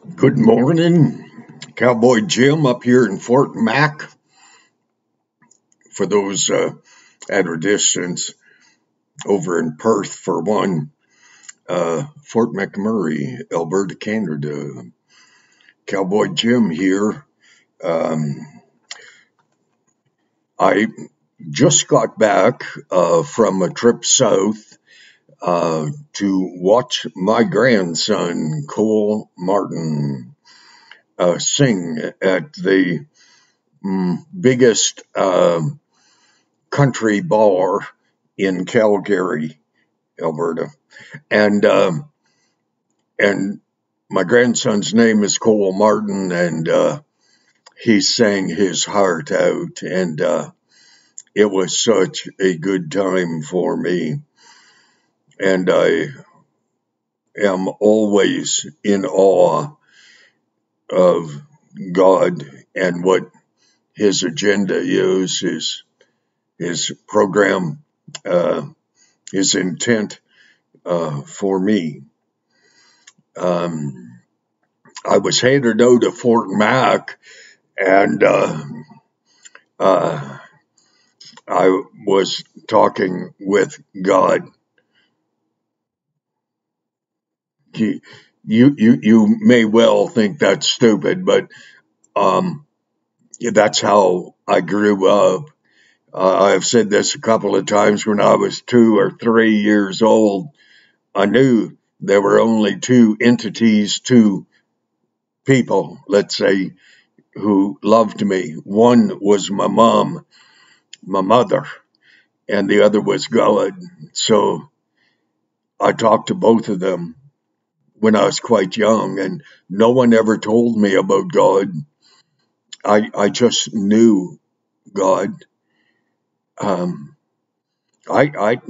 Good morning, Cowboy Jim up here in Fort Mac. For those at a distance, over in Perth for one, Fort McMurray, Alberta, Canada. Cowboy Jim here. Um, I just got back from a trip south to watch my grandson, Cole Martin, sing at the biggest country bar in Calgary, Alberta, and and my grandson's name is Cole Martin, and he sang his heart out, and it was such a good time for me, and I am always in awe of God and what His agenda is, His program, His intent for me. I was headed out to Fort Mac, and uh, I was talking with God. You may well think that's stupid, but that's how I grew up. I've said this a couple of times. When I was 2 or 3 years old, I knew there were only two entities, two people, let's say, who loved me. One was my mom, my mother, and the other was God. So I talked to both of them when I was quite young, and no one ever told me about God. I just knew God. Um, I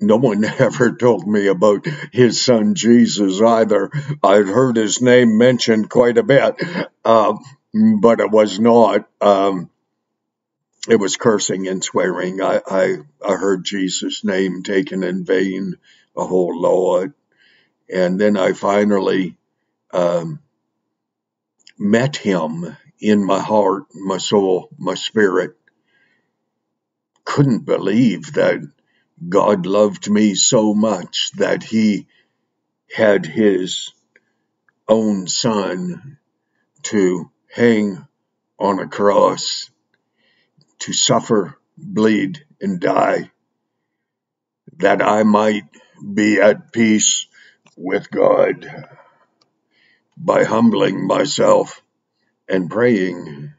no one ever told me about His Son Jesus either. I'd heard His name mentioned quite a bit, but it was not. It was cursing and swearing. I heard Jesus' name taken in vain a whole lot. And then I finally um, met Him in my heart, my soul, my spirit. Couldn't believe that God loved me so much that He had His own Son to hang on a cross, to suffer, bleed, and die, that I might be at peace with God by humbling myself and praying,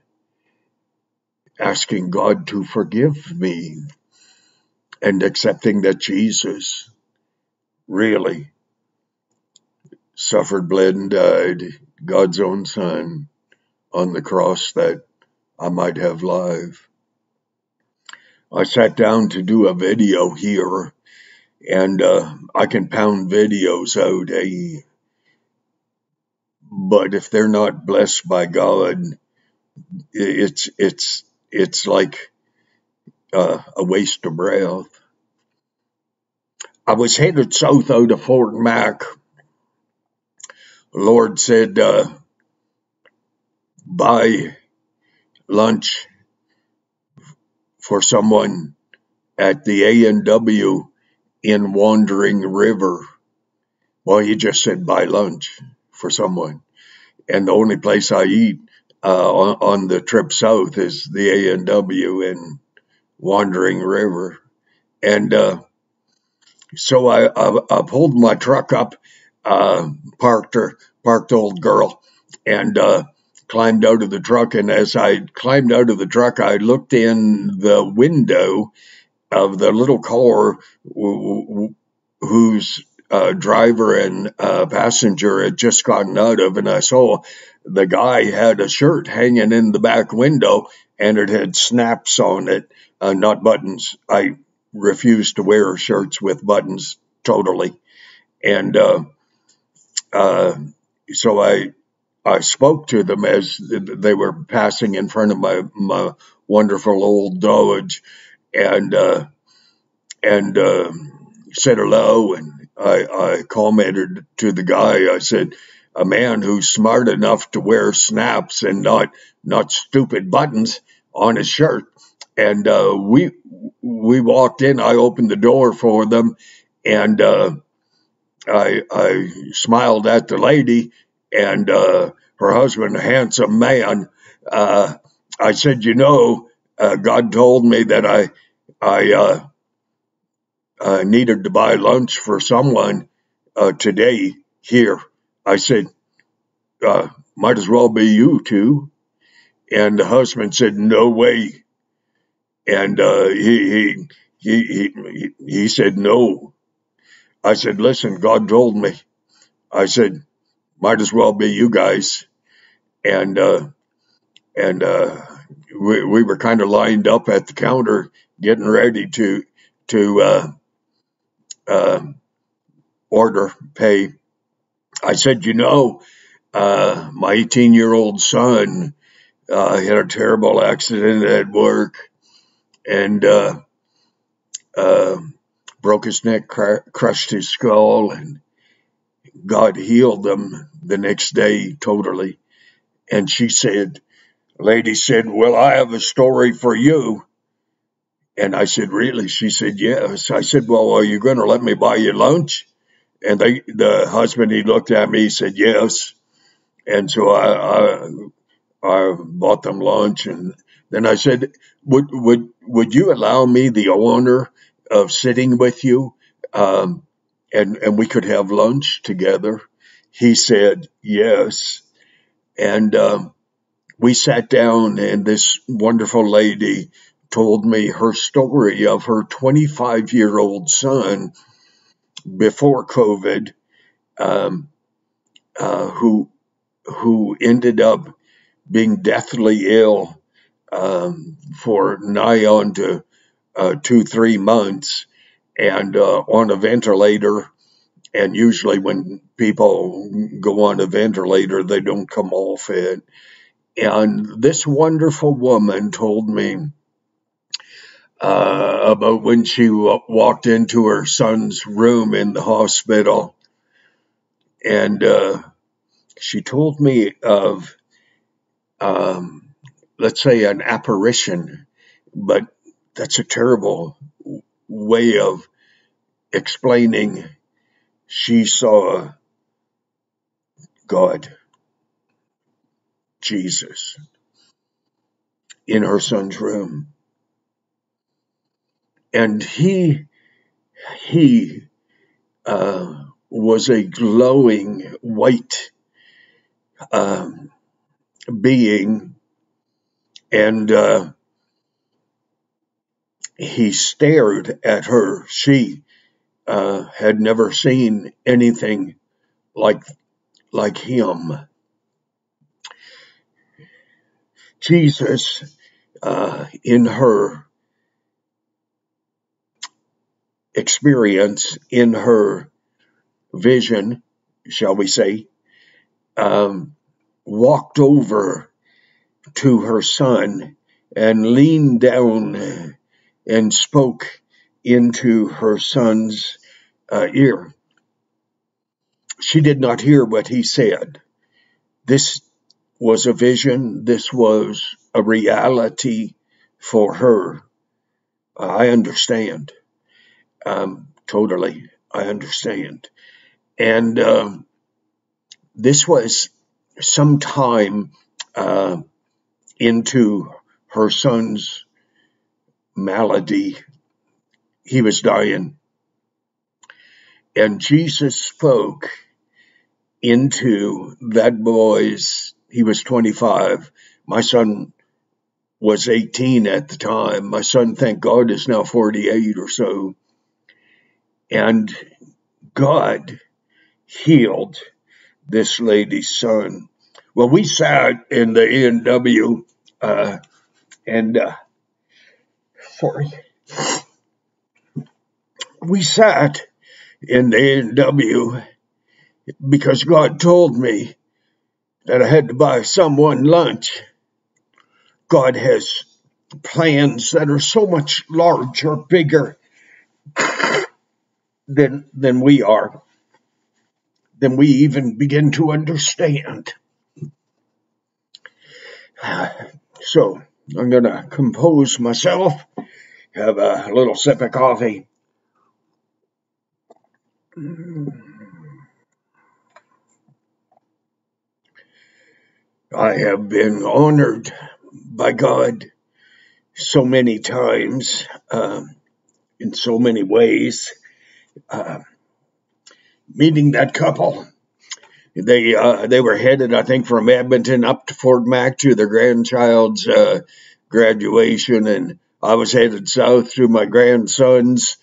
asking God to forgive me, and accepting that Jesus really suffered, bled, and died, God's own Son, on the cross that I might have life. I sat down to do a video here, and I can pound videos out, but if they're not blessed by God, it's like a waste of breath. I was headed south out of Fort Mac. The Lord said, buy lunch for someone at the A&W in Wandering River. Well, He just said buy lunch for someone. And the only place I eat on the trip south is the A&W in Wandering River. And so I pulled my truck up, parked old girl, and climbed out of the truck. And as I climbed out of the truck, I looked in the window of the little car whose driver and passenger had just gotten out of, and I saw the guy had a shirt hanging in the back window, and it had snaps on it, not buttons. I refuse to wear shirts with buttons totally, and uh, so I spoke to them as they were passing in front of my wonderful old Dodge, and said hello, and I commented to the guy. I said, a man who's smart enough to wear snaps and not stupid buttons on his shirt. And we walked in. I opened the door for them, and I smiled at the lady and her husband, a handsome man. I said, God told me that I needed to buy lunch for someone today here. I said, might as well be you too. And the husband said, no way. And he said no. I said, listen, God told me. I said, might as well be you guys. And we were kind of lined up at the counter, getting ready to order, pay. I said, my 18-year-old son had a terrible accident at work and broke his neck, crushed his skull, and God healed him the next day totally. And lady said, well, I have a story for you. And I said, really? She said, yes. I said, well, are you going to let me buy you lunch? And the husband, he looked at me, he said, yes. And so I bought them lunch. And then I said, would you allow me the honor of sitting with you? And we could have lunch together. He said, yes. And we sat down, and this wonderful lady told me her story of her 25-year-old son before COVID, who ended up being deathly ill for nigh on to 2-3 months, and on a ventilator. And usually when people go on a ventilator, they don't come off it. And this wonderful woman told me about when she walked into her son's room in the hospital. And she told me of, let's say, an apparition, but that's a terrible way of explaining. She saw God, Jesus, in her son's room. And he was a glowing white being, and he stared at her. She had never seen anything like him. Jesus, in her experience, in her vision, shall we say, walked over to her son and leaned down and spoke into her son's ear. She did not hear what he said. This was a vision. This was a reality for her. I understand. Totally. I understand. And this was sometime into her son's malady. He was dying. And Jesus spoke into that boy's, he was 25. My son was 18 at the time. My son, thank God, is now 48 or so. And God healed this lady's son. Well, we sat in the A&W, we sat in the A&W because God told me that I had to buy someone lunch. God has plans that are so much larger, bigger than we are. than we even begin to understand. So I'm going to compose myself, have a little sip of coffee. I have been honored by God so many times, in so many ways. Meeting that couple, they were headed, I think, from Edmonton up to Fort Mac to their grandchild's graduation, and I was headed south to my grandson's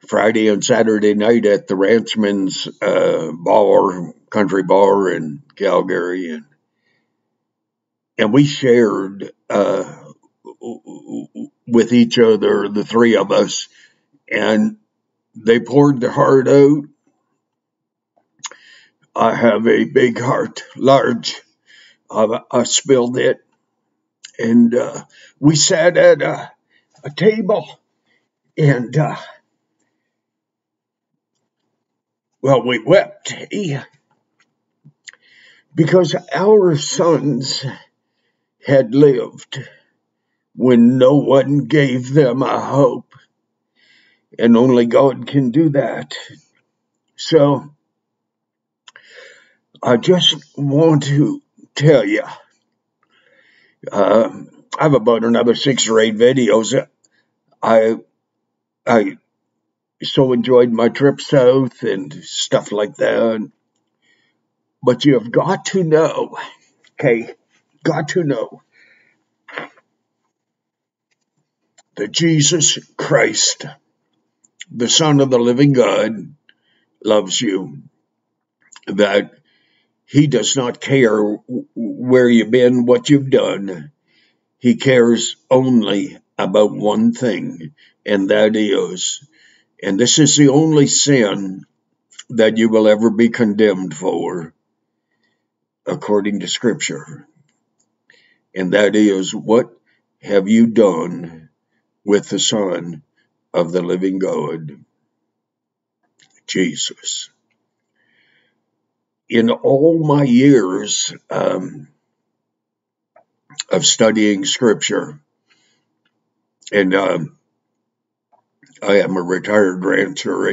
Friday and Saturday night at the Ranchman's country bar in Calgary, and we shared with each other, the three of us, and they poured their heart out. I have a big heart, large. I spilled it, and we sat at a table, and we wept because our sons had lived when no one gave them a hope, and only God can do that. So I just want to tell you, I have about another 6 or 8 videos. I so enjoyed my trip south and stuff like that. But you have got to know, okay, got to know that Jesus Christ, the Son of the living God, loves you. That he does not care where you've been, what you've done. He cares only about one thing, and that is, and this is the only sin that you will ever be condemned for, according to Scripture. And that is, what have you done with the Son of the living God, Jesus? In all my years of studying Scripture, and I am a retired rancher,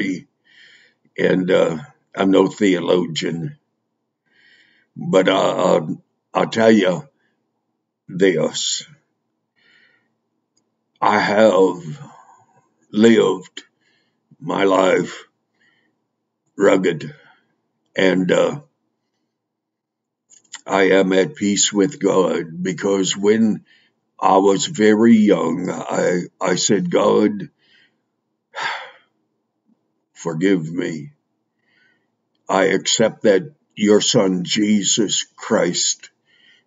and I'm no theologian, but I'll tell you this. I have lived my life rugged, and I am at peace with God, because when I was very young, I said, God, forgive me. I accept that your Son, Jesus Christ,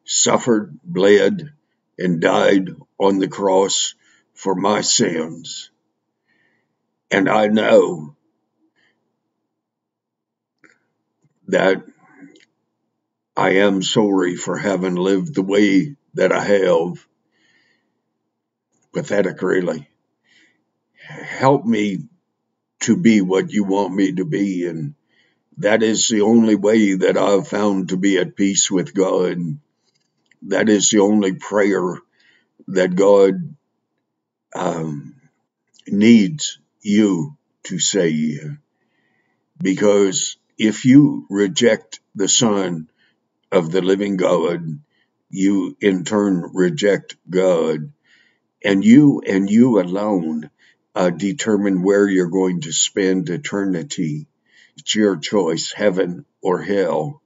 suffered, bled, and died on the cross for my sins. And I know that I am sorry for having lived the way that I have. Pathetic, really. Help me to be what you want me to be. And that is the only way that I've found to be at peace with God. That is the only prayer that God needs you to say. Because if you reject the Son of the living God, you in turn reject God. And you alone determine where you're going to spend eternity. It's your choice, heaven or hell.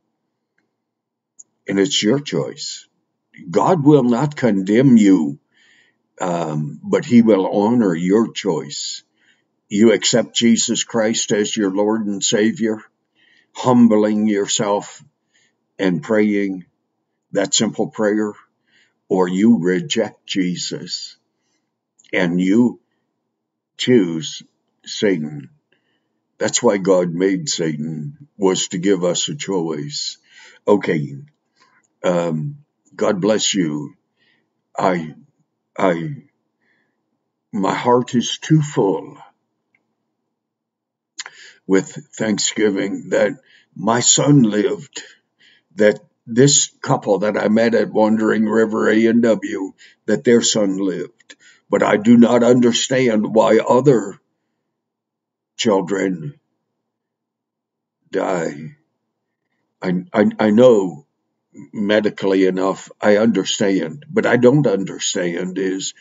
And it's your choice. God will not condemn you, but he will honor your choice. You accept Jesus Christ as your Lord and Savior, humbling yourself and praying that simple prayer, or you reject Jesus and you choose Satan. That's why God made Satan, was to give us a choice. Okay, God bless you. My heart is too full with Thanksgiving that my son lived, that this couple that I met at Wandering River A&W, that their son lived. But I do not understand why other children die. I know medically enough, I understand, but I don't understand is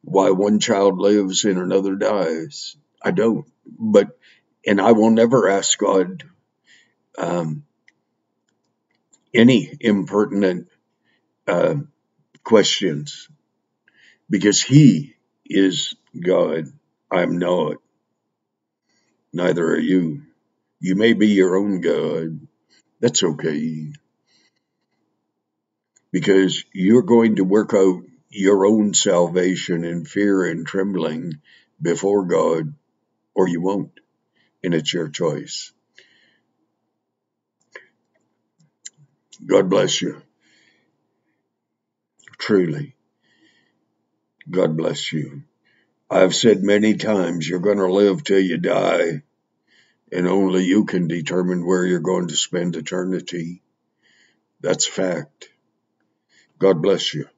why one child lives and another dies. I don't. And I will never ask God um, any impertinent uh, questions because He is God. I'm not. Neither are you. You may be your own God. That's okay because you're going to work out your own salvation in fear and trembling before God, or you won't, and it's your choice. God bless you. Truly, God bless you. I've said many times you're going to live till you die, and only you can determine where you're going to spend eternity. That's fact. God bless you.